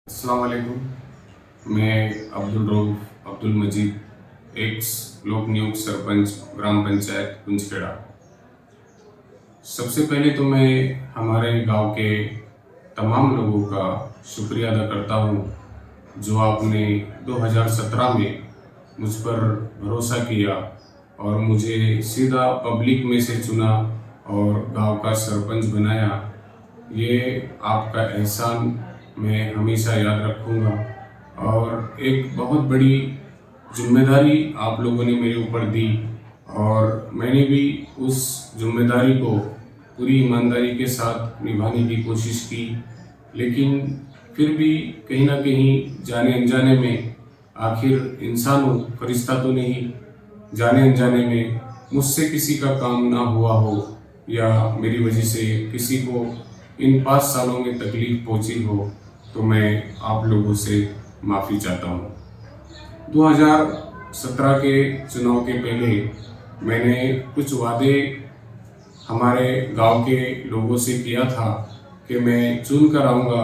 अस्सलाम वालेकुम। मैं अब्दुल रऊफ अब्दुल मजीद एक्स लोक नियुक्त सरपंच ग्राम पंचायत कुंजखेड़ा। सबसे पहले तो मैं हमारे गांव के तमाम लोगों का शुक्रिया अदा करता हूं जो आपने 2017 में मुझ पर भरोसा किया और मुझे सीधा पब्लिक में से चुना और गांव का सरपंच बनाया। ये आपका एहसान मैं हमेशा याद रखूँगा और एक बहुत बड़ी जिम्मेदारी आप लोगों ने मेरे ऊपर दी और मैंने भी उस जिम्मेदारी को पूरी ईमानदारी के साथ निभाने की कोशिश की, लेकिन फिर भी कहीं ना कहीं जाने अनजाने में, आखिर इंसान हूँ, फरिश्ता तो नहीं, जाने अनजाने में मुझसे किसी का काम ना हुआ हो या मेरी वजह से किसी को इन 5 सालों में तकलीफ पहुंची हो तो मैं आप लोगों से माफ़ी चाहता हूँ। 2017 के चुनाव के पहले मैंने कुछ वादे हमारे गांव के लोगों से किया था कि मैं चुन कर आऊँगा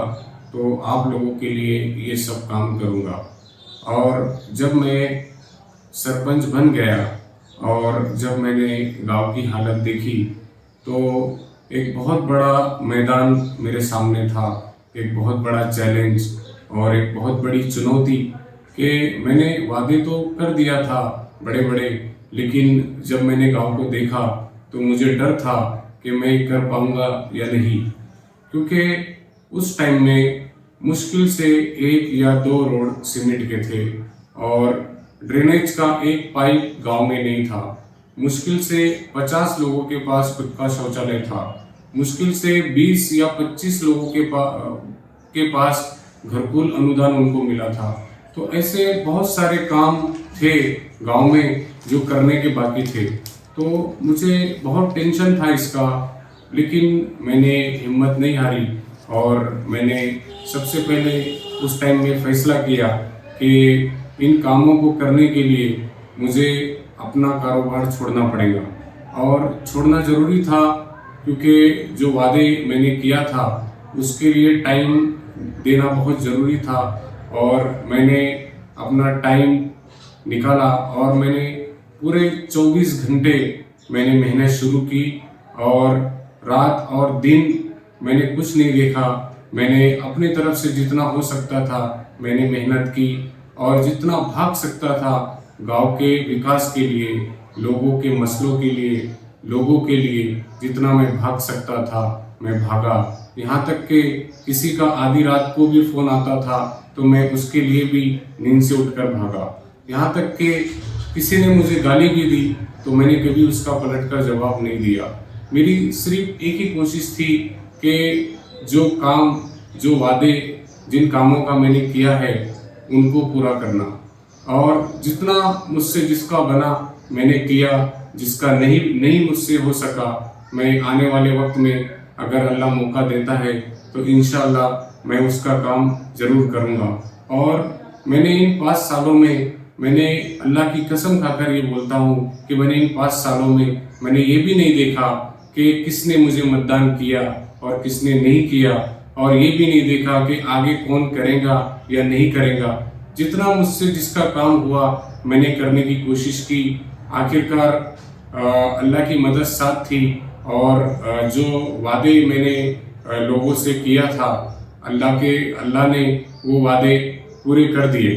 तो आप लोगों के लिए ये सब काम करूँगा। और जब मैं सरपंच बन गया और जब मैंने गांव की हालत देखी तो एक बहुत बड़ा मैदान मेरे सामने था, एक बहुत बड़ा चैलेंज और एक बहुत बड़ी चुनौती कि मैंने वादे तो कर दिया था बड़े बड़े, लेकिन जब मैंने गांव को देखा तो मुझे डर था कि मैं कर पाऊंगा या नहीं, क्योंकि उस टाइम में मुश्किल से 1 या 2 रोड सीमेंट के थे और ड्रेनेज का एक पाइप गांव में नहीं था। मुश्किल से 50 लोगों के पास खुद का शौचालय था, मुश्किल से 20 या 25 लोगों के पास घरकुल अनुदान उनको मिला था। तो ऐसे बहुत सारे काम थे गांव में जो करने के बाकी थे, तो मुझे बहुत टेंशन था इसका, लेकिन मैंने हिम्मत नहीं हारी और मैंने सबसे पहले उस टाइम में फैसला किया कि इन कामों को करने के लिए मुझे अपना कारोबार छोड़ना पड़ेगा। और छोड़ना ज़रूरी था क्योंकि जो वादे मैंने किया था उसके लिए टाइम देना बहुत ज़रूरी था और मैंने अपना टाइम निकाला और मैंने पूरे 24 घंटे मैंने मेहनत शुरू की और रात और दिन मैंने कुछ नहीं देखा। मैंने अपनी तरफ से जितना हो सकता था मैंने मेहनत की और जितना भाग सकता था गांव के विकास के लिए, लोगों के मसलों के लिए, लोगों के लिए जितना मैं भाग सकता था मैं भागा। यहाँ तक कि किसी का आधी रात को भी फ़ोन आता था तो मैं उसके लिए भी नींद से उठकर भागा। यहाँ तक कि किसी ने मुझे गाली भी दी तो मैंने कभी उसका पलट कर जवाब नहीं दिया। मेरी सिर्फ एक ही कोशिश थी कि जो काम, जो वादे, जिन कामों का मैंने किया है उनको पूरा करना और जितना मुझसे जिसका बना मैंने किया, जिसका नहीं मुझसे हो सका मैं आने वाले वक्त में अगर अल्लाह मौका देता है तो इंशाअल्लाह मैं उसका काम ज़रूर करूँगा। और मैंने इन 5 सालों में, मैंने अल्लाह की कसम खाकर ये बोलता हूँ कि मैंने इन 5 सालों में मैंने ये भी नहीं देखा कि किसने मुझे मतदान किया और किसने नहीं किया, और ये भी नहीं देखा कि आगे कौन करेगा या नहीं करेगा। जितना मुझसे जिसका काम हुआ मैंने करने की कोशिश की। आखिरकार अल्लाह की मदद साथ थी और जो वादे मैंने लोगों से किया था अल्लाह ने वो वादे पूरे कर दिए।